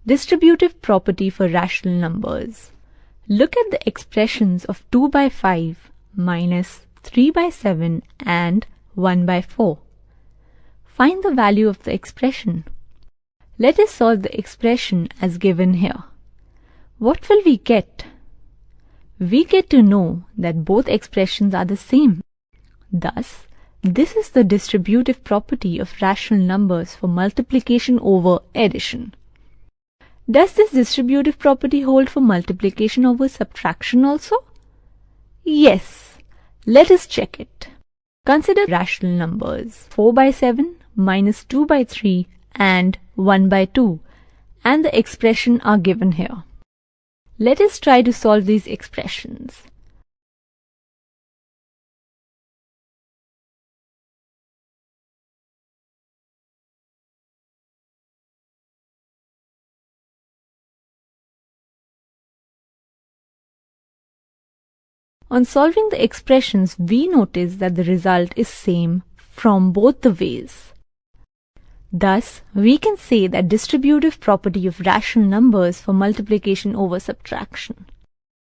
Distributive property for rational numbers. Look at the expressions of 2 by 5 minus 3 by 7 and 1 by 4. Find the value of the expression. Let us solve the expression as given here. What will we get? We get to know that both expressions are the same. Thus, this is the distributive property of rational numbers for multiplication over addition. Does this distributive property hold for multiplication over subtraction also? Yes. Let us check it. Consider rational numbers 4 by 7 minus 2 by 3 and 1 by 2, and the expression are given here. Let us try to solve these expressions. On solving the expressions, we notice that the result is same from both the ways. Thus, we can say that distributive property of rational numbers for multiplication over subtraction.